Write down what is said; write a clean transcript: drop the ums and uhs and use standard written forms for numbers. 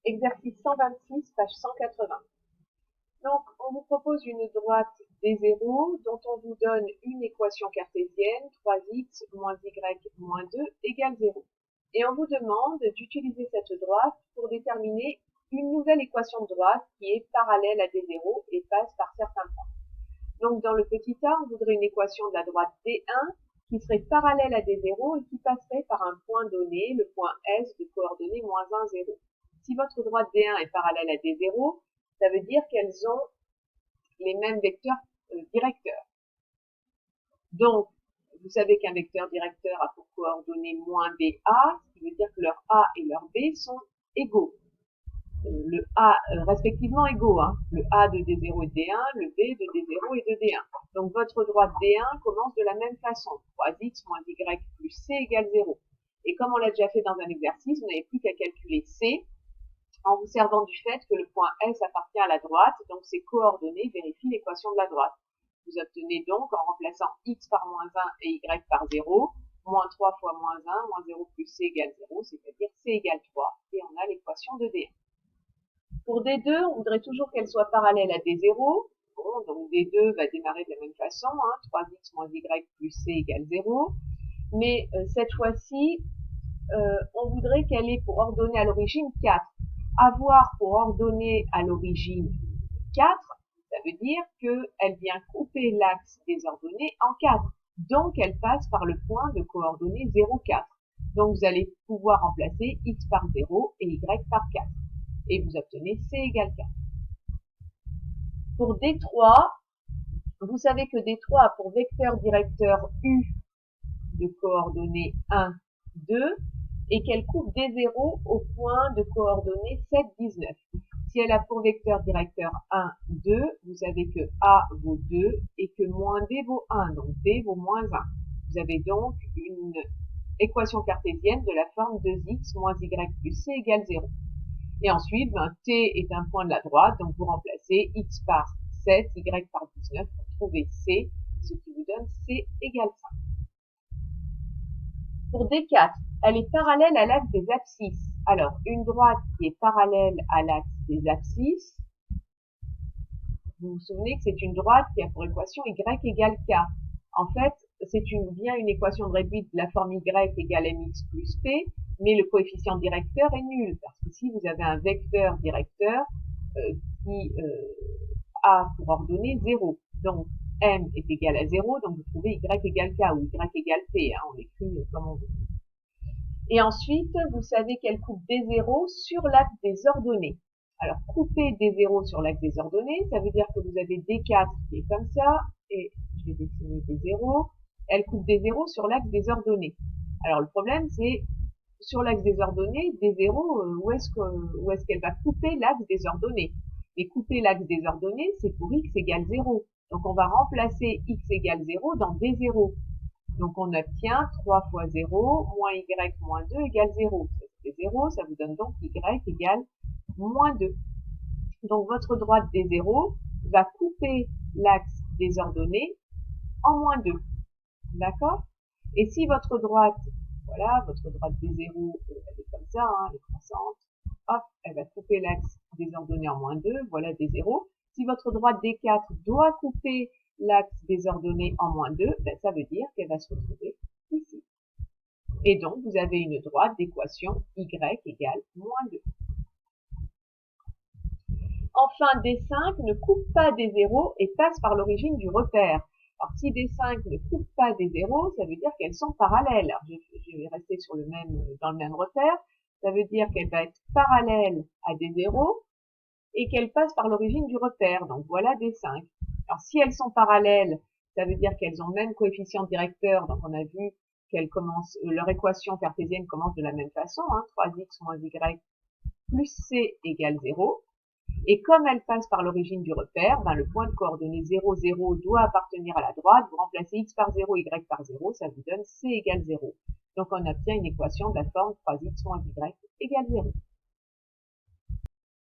Exercice 126, page 180. Donc, on vous propose une droite D0 dont on vous donne une équation cartésienne, 3x moins y moins 2 égale 0. Et on vous demande d'utiliser cette droite pour déterminer une nouvelle équation de droite qui est parallèle à D0 et passe par certains points. Donc, dans le petit a, on voudrait une équation de la droite D1 qui serait parallèle à D0 et qui passerait par un point donné, le point S de coordonnées moins 1, 0. Si votre droite D1 est parallèle à D0, ça veut dire qu'elles ont les mêmes vecteurs directeurs. Donc, vous savez qu'un vecteur directeur a pour coordonnées moins BA, ce qui veut dire que leur A et leur B sont égaux. Le A respectivement égaux, le A de D0 et de D1, le B de D0 et de D1. Donc votre droite D1 commence de la même façon, 3x moins y plus c égale 0. Et comme on l'a déjà fait dans un exercice, vous n'avez plus qu'à calculer c en vous servant du fait que le point S appartient à la droite, donc ces coordonnées vérifient l'équation de la droite. Vous obtenez donc, en remplaçant x par moins 1 et y par 0, moins 3 fois moins 1, moins 0 plus c égale 0, c'est-à-dire c égale 3, et on a l'équation de D1. Pour D2, on voudrait toujours qu'elle soit parallèle à D0. Bon, donc D2 va démarrer de la même façon, 3x moins y plus c égale 0. Mais cette fois-ci, on voudrait qu'elle ait pour ordonnée à l'origine 4. Avoir pour ordonnée à l'origine 4, ça veut dire qu'elle vient couper l'axe des ordonnées en 4. Donc, elle passe par le point de coordonnées 0, 4. Donc, vous allez pouvoir remplacer x par 0 et y par 4. Et vous obtenez c égale 4. Pour D3, vous savez que D3 a pour vecteur directeur U de coordonnées 1, 2, et qu'elle coupe D0 au point de coordonnées 7, 19. Si elle a pour vecteur directeur 1, 2, vous savez que A vaut 2 et que moins B vaut 1, donc B vaut moins 1. Vous avez donc une équation cartésienne de la forme 2x moins y plus c égale 0. Et ensuite, T est un point de la droite, donc vous remplacez x par 7, y par 19 pour trouver C, ce qui vous donne C égale 5. Pour D4, elle est parallèle à l'axe des abscisses. Alors, une droite qui est parallèle à l'axe des abscisses, vous vous souvenez que c'est une droite qui a pour équation y égale k. En fait, c'est bien une équation de réduite de la forme y égale mx plus p, mais le coefficient directeur est nul, parce que si vous avez un vecteur directeur qui a pour ordonnée 0, donc m est égal à 0, donc vous trouvez y égale k ou y égale p, on l'écrit comme on veut. Et ensuite, vous savez qu'elle coupe D0 sur l'axe des ordonnées. Alors, couper D0 sur l'axe des ordonnées, ça veut dire que vous avez D4 qui est comme ça, et je vais dessiner D0. Elle coupe D0 sur l'axe des ordonnées. Alors, le problème, c'est, sur l'axe des ordonnées, D0, où est-ce qu'elle va couper l'axe des ordonnées? Et couper l'axe des ordonnées, c'est pour x égale 0. Donc, on va remplacer x égale 0 dans D0. Donc, on obtient 3 fois 0 moins y moins 2 égale 0. C'est 0, ça vous donne donc y égale moins 2. Donc, votre droite D0 va couper l'axe des ordonnées en moins 2. D'accord? Et si votre droite, voilà, votre droite D0, elle est comme ça, elle est croissante, hop, elle va couper l'axe des ordonnées en moins 2, voilà D0. Si votre droite D4 doit couper l'axe des ordonnées en moins 2, ça veut dire qu'elle va se retrouver ici. Et donc, vous avez une droite d'équation y égale moins 2. Enfin, D5 ne coupe pas D0 et passe par l'origine du repère. Alors, si D5 ne coupe pas D0, ça veut dire qu'elles sont parallèles. Alors, je vais rester dans le même repère. Ça veut dire qu'elle va être parallèle à D0 et qu'elle passe par l'origine du repère. Donc, voilà D5. Alors, si elles sont parallèles, ça veut dire qu'elles ont le même coefficient directeur. Donc, on a vu qu'elles commencent, leur équation cartésienne commence de la même façon, 3x moins y plus c égale 0. Et comme elles passent par l'origine du repère, le point de coordonnées 0, 0 doit appartenir à la droite. Vous remplacez x par 0, y par 0, ça vous donne c égale 0. Donc, on obtient une équation de la forme 3x moins y égale 0.